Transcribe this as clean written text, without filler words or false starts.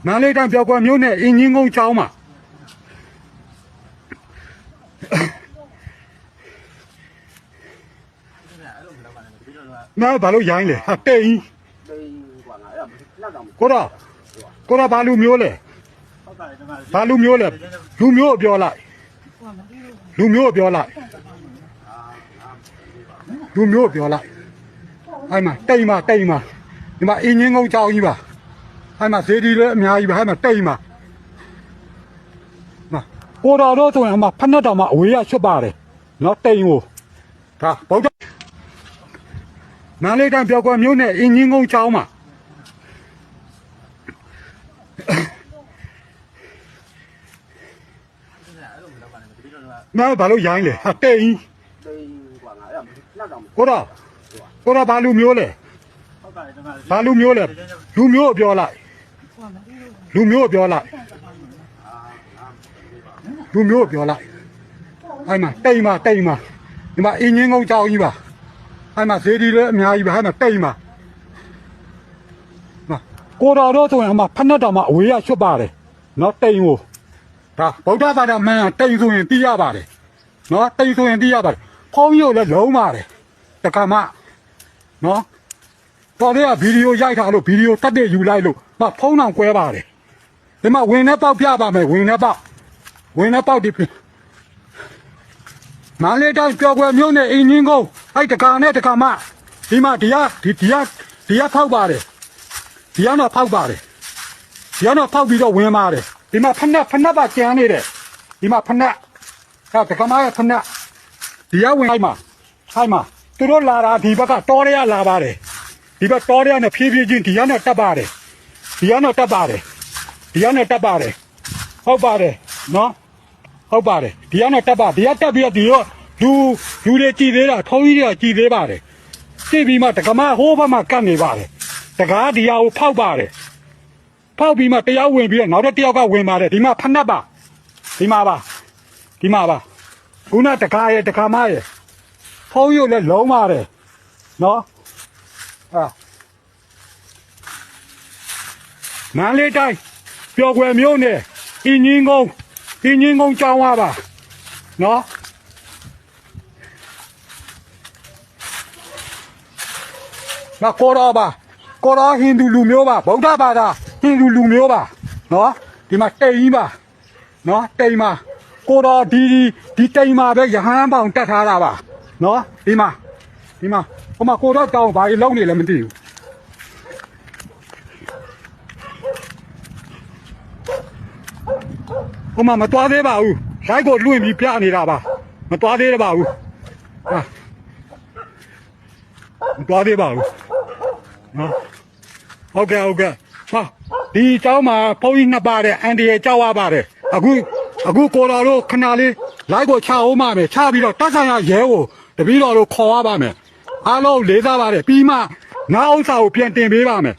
မန္တလေးတိုင်းပြောက်ကွယ်မြို့နယ်အင်းကြီးကုန်းကျောင်းမှာနားဘာလို့ရိုင်းလဲဟာတဲ့ကြီးကိုတော့ဘာလူမျိုးလဲဘာလူမျိုးလဲလူမျိုးပြောလိုက်လူမျိုးပြောလိုက်လူမျိုးပြောလိုက်အဲ့မှာတိမ်မှာဒီမှာအင်းကြီးကုန်းကျောင်းကြီးပါအဲ့မှာဈေးဒီလည်းအများကြီးပဲအဲ့မှာတိမ်မှာကိုတော်ဆိုရင်အမဖက်နဲ့တောင်မှအဝေးရချွတ်ပါတယ်နော်တိမ်ကိုဒါဗုဒ္ဓမန္တလေးတိုင်းပြောက်ကွယ်မြို့နယ်အင်းကြီးကုန်းကျောင်းမှာနားဘာလို့ရိုင်းလဲဟာတဲ့ကြီးကိုတော့ဘာလူမျိုးလဲဘာလူမျိုးလဲလူမျိုးပြောလိုက်လူမျိုးပြောလိုက်လူမျိုးပြောလိုက်အဲ့မှာတိမ်မှာဒီမှာအင်းကြီးကုန်းကျောင်းကြီးပါအဲ့မှာဈေးဒီလည်းအများကြီးပဲအဲ့မှာတိမ်မှာကိုတော်ဆိုရင်အမဖက်နဲ့တောင်မှအဝေးရချွတ်ပါတယ်နော်တိမ်ကိုဒါဗုဒ္ဓဘာသာမှန်တိမ်ဆိုရင်သိရပါတယ်နော်တိမ်ဆိုရင်သိရပါတယ်ဖုန်းကြီးကိုလည်းလုံးပါတယ်တက္ကမနော်တော်တဲ့ကဗီဒီယိုရိုက်ထားလို့ဗီဒီယိုတက်တဲ့ယူလိုက်လို့ဖုန်းအောင်ကွဲပါတယ်ဒီမှာဝင်နဲ့ပေါက်ပြပါမယ်ဝင်နဲ့ပေါက်ဒီမန္တလေးတိုင်းပြောက်ကွယ်မြို့နယ်အင်းကြီးကုန်းအဲ့တက္ကနဲ့တက္ကမဒီမှာဒီကဖောက်ပါတယ်ဒီကတော့ဖောက်ပါတယ်ဒီကတော့ဖောက်ပြီးတော့ဝင်ပါတယ်ဒီမှာဖက်ပါကျန်နေတယ်ဒီမှာဖက်ဟာတက္ကမရဲ့ဖက်ဒီကဝင်လိုက်မှာသူတို့လာတာဒီဘက်ကတောရဲလာပါတယ်ဒီဘက်တောရဲနဲ့ဖြည်းဖြည်းချင်းဒီကတော့တက်ပါတယ်ဟုတ်ပါတယ်နော်ဟုတ်ပါတယ်ဒီကတော့တက်ပါဒီကတက်ပြီးတော့ဒီတော့လူတွေကြည်သေးတာထုံးကြီးတွေကကြည်သေးပါတယ်ကြည့်ပြီးမှတက္ကမဟိုးဘက်မှာကတ်နေပါတယ်တကားဒီဟာကိုဖောက်ပါတယ်ဖောက်ပြီးမှတရားဝင်ပြီးတော့နောက်တစ်ယောက်ကဝင်ပါတယ်ဒီမှာဖက်ပါဒီမှာပါခုနတကားရဲ့တကားမရဲ့ဖုံးရုပ်လည်းလုံးပါတယ်နော်မန္တလေးတိုင်းပြောက်ကွယ်မြို့နယ်အင်းကြီးကုန်းကျောင်းပါနော်ကိုတော်ဟိန္ဒူလူမျိုးပါဗုဒ္ဓဘာသာဟိန္ဒူလူမျိုးပါနော်ဒီမှာတိမ်ကြီးပါနော်တိမ်မှာကိုတော်ဒီတိမ်မှာပဲရဟန်းပေါင်တက်ထားတာပါနော်ဒီမှာဟိုမှာကိုတော်တောင်းဘာကြီးလုံးနေလဲမသိဘူးဟိုမှာမသွားသေးပါဘူးလိုက်ကိုလွင့်ပြီးပြနေတာပါမသွားသေးပါဘူးမသွားသေးပါဘူးနော်ဟုတ်ကဲ့ဒီเจ้าမှာဖုန်းကြီးနှစ်ပါတဲ့အန်ဒီရဲ့ကြောက်ရပါတယ်အခုကိုတော်တို့ခဏလေးလိုက်ကိုချအောင်ပါမယ်ချပြီးတော့တက်ဆိုင်ရရဲကိုတပီးတော်တို့ခေါ်ရပါမယ်အားလုံးလေးစားပါတယ်ပြီးမှငါဥစ္စာကိုပြန်တင်ပေးပါမယ်